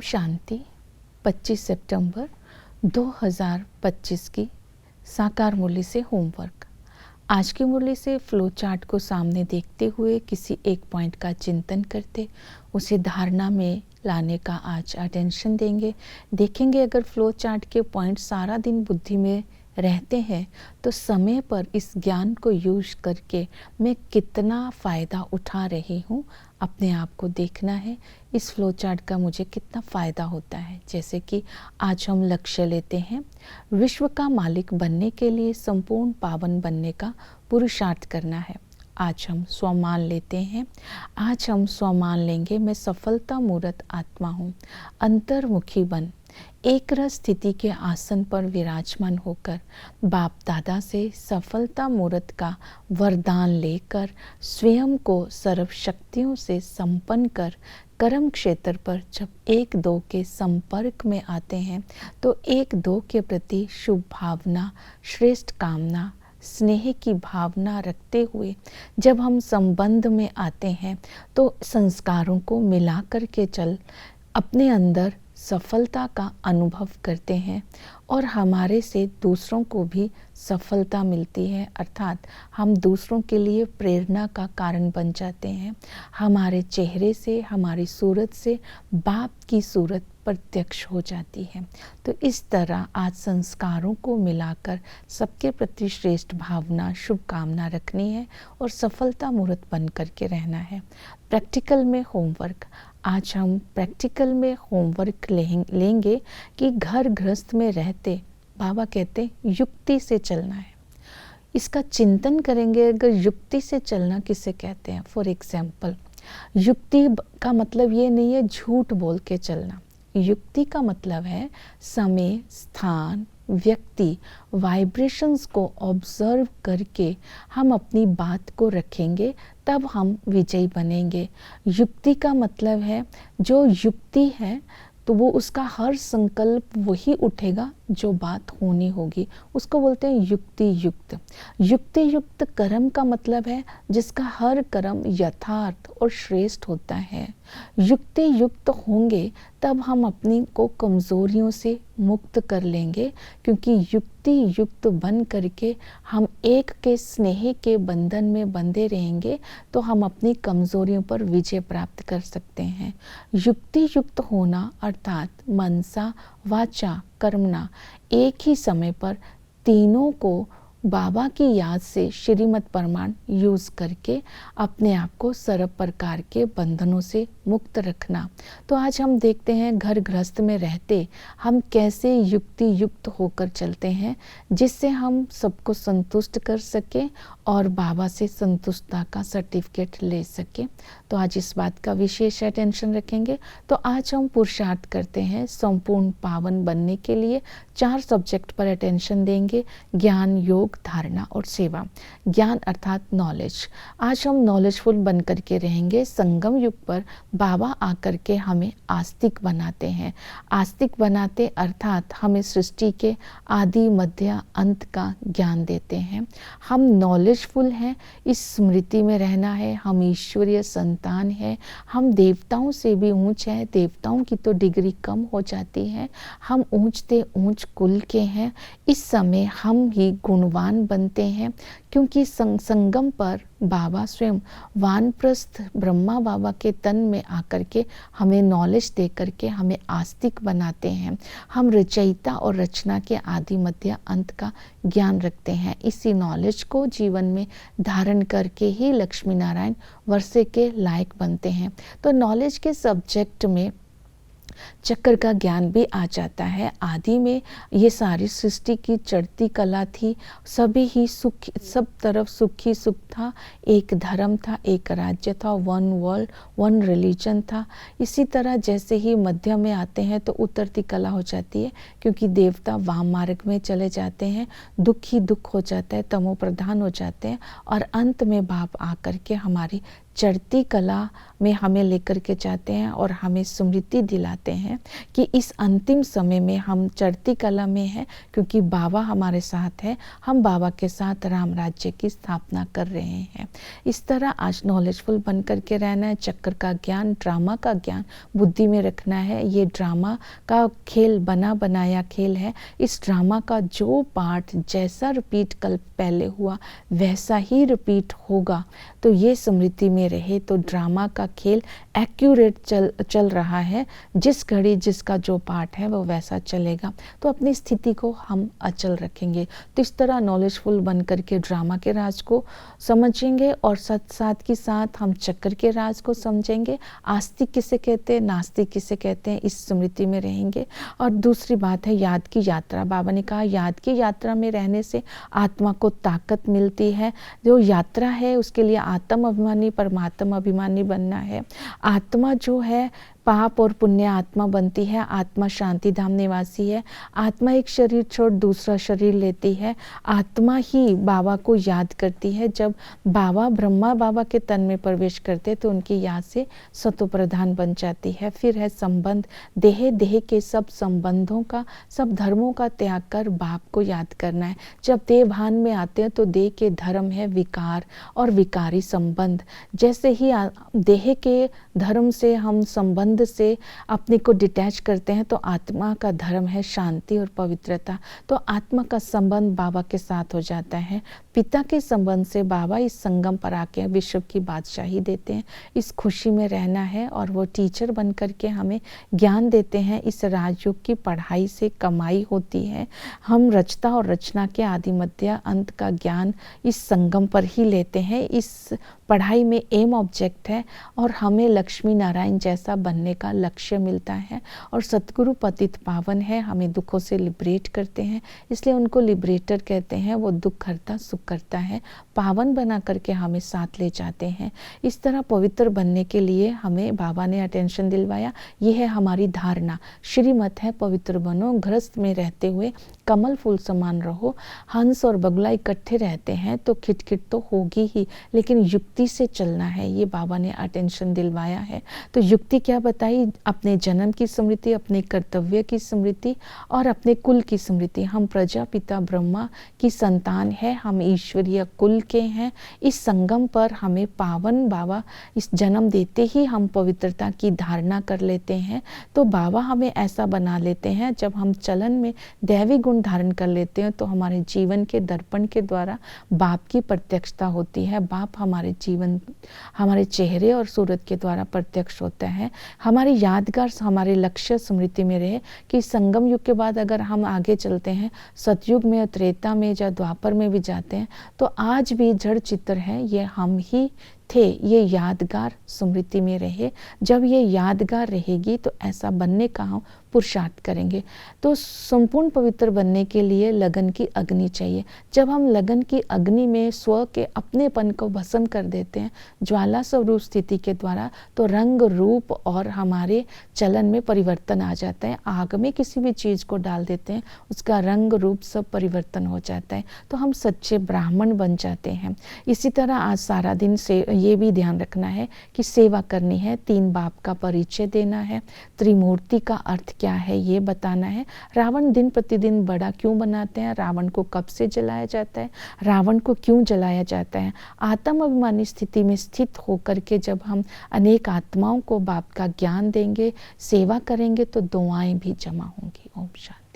शांति 25 सितंबर 2025 की साकार मुरली से होमवर्क। आज की मुरली से फ्लो चार्ट को सामने देखते हुए किसी एक पॉइंट का चिंतन करते उसे धारणा में लाने का आज अटेंशन देखेंगे अगर फ्लो चार्ट के पॉइंट सारा दिन बुद्धि में रहते हैं तो समय पर इस ज्ञान को यूज करके मैं कितना फ़ायदा उठा रही हूँ, अपने आप को देखना है। इस फ्लो चार्ट का मुझे कितना फ़ायदा होता है। जैसे कि आज हम लक्ष्य लेते हैं विश्व का मालिक बनने के लिए संपूर्ण पावन बनने का पुरुषार्थ करना है। आज हम स्वमान लेते हैं। आज हम स्वमान लेंगे मैं सफलता मूर्त आत्मा हूँ। अंतर्मुखी बन एक रस स्थिति के आसन पर विराजमान होकर बाप दादा से सफलता मूर्त का वरदान लेकर स्वयं को सर्व शक्तियों से संपन्न कर कर्म क्षेत्र पर जब एक दो के संपर्क में आते हैं तो एक दो के प्रति शुभ भावना, श्रेष्ठ कामना, स्नेह की भावना रखते हुए जब हम संबंध में आते हैं तो संस्कारों को मिला कर के चल अपने अंदर सफलता का अनुभव करते हैं और हमारे से दूसरों को भी सफलता मिलती है, अर्थात हम दूसरों के लिए प्रेरणा का कारण बन जाते हैं। हमारे चेहरे से, हमारी सूरत से बाप की सूरत प्रत्यक्ष हो जाती है। तो इस तरह आज संस्कारों को मिलाकर सबके प्रति श्रेष्ठ भावना, शुभकामना रखनी है और सफलता मूर्त बन करके रहना है। प्रैक्टिकल में होमवर्क। आज हम प्रैक्टिकल में होमवर्क लेंगे कि घर गृहस्थ में रहते बाबा कहते युक्ति से चलना है। इसका चिंतन करेंगे अगर युक्ति से चलना किसे कहते हैं। फॉर एग्जाम्पल, युक्ति का मतलब ये नहीं है झूठ बोल के चलना। युक्ति का मतलब है समय, स्थान, व्यक्ति, वाइब्रेशंस को ऑब्जर्व करके हम अपनी बात को रखेंगे, तब हम विजयी बनेंगे। युक्ति का मतलब है जो युक्ति है तो वो उसका हर संकल्प वही उठेगा जो बात होनी होगी, उसको बोलते हैं युक्ति युक्त। युक्ति युक्त कर्म का मतलब है जिसका हर कर्म यथार्थ और श्रेष्ठ होता है। युक्ति युक्त होंगे तब हम अपनी को कमजोरियों से मुक्त कर लेंगे, क्योंकि युक्ति युक्त बन करके हम एक के स्नेह के बंधन में बंधे रहेंगे तो हम अपनी कमजोरियों पर विजय प्राप्त कर सकते हैं। युक्ति युक्त होना अर्थात मनसा, वाचा, कर्मणा एक ही समय पर तीनों को बाबा की याद से श्रीमद् प्रमाण यूज करके अपने आप को सर्व प्रकार के बंधनों से मुक्त रखना। तो आज हम देखते हैं घर गृहस्थ में रहते हम कैसे युक्ति युक्त होकर चलते हैं जिससे हम सबको संतुष्ट कर सके और बाबा से संतुष्टता का सर्टिफिकेट ले सके। तो आज इस बात का विशेष अटेंशन रखेंगे। तो आज हम पुरुषार्थ करते हैं संपूर्ण पावन बनने के लिए 4 सब्जेक्ट पर अटेंशन देंगे। ज्ञान, योग, धारणा और सेवा। ज्ञान अर्थात नॉलेज। आज हम नॉलेजफुल बन करके रहेंगे। संगम युग पर बाबा आकर के हमें आस्तिक बनाते हैं। आस्तिक बनाते अर्थात हमें सृष्टि के आदि मध्य अंत का ज्ञान देते हैं। हम नॉलेजफुल हैं, इस स्मृति में रहना है। हम ईश्वरीय संतान हैं, हम देवताओं से भी ऊंच हैं। देवताओं की तो डिग्री कम हो जाती है, हम ऊंचते ऊंच कुल के हैं। इस समय हम ही गुणवान बनते हैं, क्योंकि संगम पर बाबा स्वयं वानप्रस्थ ब्रह्मा बाबा के तन में आकर के हमें नॉलेज दे करके हमें आस्तिक बनाते हैं। हम रचयिता और रचना के आदि मध्य अंत का ज्ञान रखते हैं। इसी नॉलेज को जीवन में धारण करके ही लक्ष्मी नारायण वर्षे के लायक बनते हैं। तो नॉलेज के सब्जेक्ट में चक्र का ज्ञान भी आ जाता है। आदि में ये सारी सृष्टि की चढ़ती कला थी, सभी ही सुख, सब तरफ सुख ही सुख था। एक धर्म था, एक राज्य था, वन वर्ल्ड, वन रिलीजन था। इसी तरह जैसे ही मध्य में आते हैं तो उतरती कला हो जाती है, क्योंकि देवता वाम मार्ग में चले जाते हैं, दुख ही दुख हो जाता है, तमो प्रधान हो जाते हैं और अंत में बाप आकर के हमारी चढ़ती कला में हमें लेकर के जाते हैं और हमें स्मृति दिलाते हैं कि इस अंतिम समय में हम चढ़ती कला में हैं, क्योंकि बाबा हमारे साथ है, हम बाबा के साथ राम राज्य की स्थापना कर रहे हैं। इस तरह आज नॉलेजफुल बन करके रहना है। चक्र का ज्ञान, ड्रामा का ज्ञान बुद्धि में रखना है। ये ड्रामा का खेल बना बनाया खेल है। इस ड्रामा का जो पार्ट जैसा रिपीट कल पहले हुआ वैसा ही रिपीट होगा, तो ये स्मृति में रहे। तो ड्रामा का खेल एक्यूरेट चल रहा है, जिस घड़ी जिसका जो पार्ट है वो वैसा चलेगा, तो अपनी स्थिति को हम अचल रखेंगे। तो इस तरह नॉलेजफुल बन करके ड्रामा के राज को समझेंगे और साथ के साथ हम चक्कर के राज को समझेंगे। आस्तिक किसे कहते हैं, नास्तिक किसे कहते हैं, इस स्मृति में रहेंगे। और दूसरी बात है याद की यात्रा। बाबा ने कहा याद की यात्रा में रहने से आत्मा को ताकत मिलती है। जो यात्रा है उसके लिए आत्म अभिमानी परमात्म अभिमानी बनना है। आत्मा जो है पाप और पुण्य आत्मा बनती है। आत्मा शांति धाम निवासी है। आत्मा एक शरीर छोड़ दूसरा शरीर लेती है। आत्मा ही बाबा को याद करती है। जब बाबा ब्रह्मा बाबा के तन में प्रवेश करते तो उनकी याद से सतो प्रधान बन जाती है। फिर है संबंध, देह के सब संबंधों का, सब धर्मों का त्याग कर बाप को याद करना है। जब देह भान में आते हैं तो देह के धर्म है विकार और विकारी संबंध। जैसे ही देह के धर्म से हम संबंध से अपने को डिटैच करते हैं तो आत्मा का धर्म है शांति और पवित्रता। तो आत्मा का संबंध बाबा के साथ हो जाता है। पिता के संबंध से बाबा इस संगम पर आके विश्व की बादशाही देते हैं। इस खुशी में रहना है और वो टीचर बन करके हमें ज्ञान देते हैं। इस राजयोग की पढ़ाई से कमाई होती है। हम रचता और रचना के आदि मध्य अंत का ज्ञान इस संगम पर ही लेते हैं। इस पढ़ाई में एम ऑब्जेक्ट है और हमें लक्ष्मी नारायण जैसा बनने का लक्ष्य मिलता है। और सतगुरु पतित पावन है, हमें दुखों से लिबरेट करते हैं, इसलिए उनको लिबरेटर कहते हैं। वो दुख हरता सुख करता है, पावन बना करके हमें साथ ले जाते हैं। इस तरह पवित्र बनने के लिए हमें बाबा ने अटेंशन दिलवाया। ये है हमारी धारणा। श्रीमत है पवित्र बनो, गृहस्थ में रहते हुए कमल फूल समान रहो। हंस और बगुला इकट्ठे रहते हैं तो खिटखिट तो होगी ही, लेकिन युक्ति से चलना है। ये बाबा ने अटेंशन दिलवाया है। तो युक्ति क्या बताई? अपने जन्म की स्मृति, अपने कर्तव्य की स्मृति और अपने कुल की स्मृति। हम प्रजापिता ब्रह्मा की संतान है, हम ईश्वरीय कुल के हैं। इस संगम पर हमें पावन बाबा इस जन्म देते ही हम पवित्रता की धारणा कर लेते हैं। तो बाबा हमें ऐसा बना लेते हैं। जब हम चलन में दैवी गुण धारण कर लेते हैं तो हमारे जीवन के दर्पण के द्वारा बाप की प्रत्यक्षता होती है। बाप हमारे जीवन, हमारे चेहरे और सूरत के द्वारा प्रत्यक्ष होता है। हमारी यादगार, हमारे लक्ष्य स्मृति में रहे कि संगम युग के बाद अगर हम आगे चलते हैं, सतयुग में, त्रेता में या द्वापर में भी जाते हैं, तो आज भी जड़ चित्र है, ये हम ही थे। ये यादगार स्मृति में रहे। जब ये यादगार रहेगी तो ऐसा बनने का हम पुरुषार्थ करेंगे। तो संपूर्ण पवित्र बनने के लिए लगन की अग्नि चाहिए। जब हम लगन की अग्नि में स्व के अपनेपन को भस्म कर देते हैं ज्वाला स्वरूप स्थिति के द्वारा, तो रंग रूप और हमारे चलन में परिवर्तन आ जाता है। आग में किसी भी चीज़ को डाल देते हैं, उसका रंग रूप सब परिवर्तन हो जाता है, तो हम सच्चे ब्राह्मण बन जाते हैं। इसी तरह आज सारा दिन से ये भी ध्यान रखना है कि सेवा करनी है, तीन बाप का परिचय देना है, त्रिमूर्ति का अर्थ क्या है ये बताना है। रावण दिन प्रतिदिन बड़ा क्यों बनाते हैं, रावण को कब से जलाया जाता है, रावण को क्यों जलाया जाता है। आत्म अभिमानी स्थिति में स्थित होकर के जब हम अनेक आत्माओं को बाप का ज्ञान देंगे, सेवा करेंगे, तो दुआएं भी जमा होंगी। ओम शांति।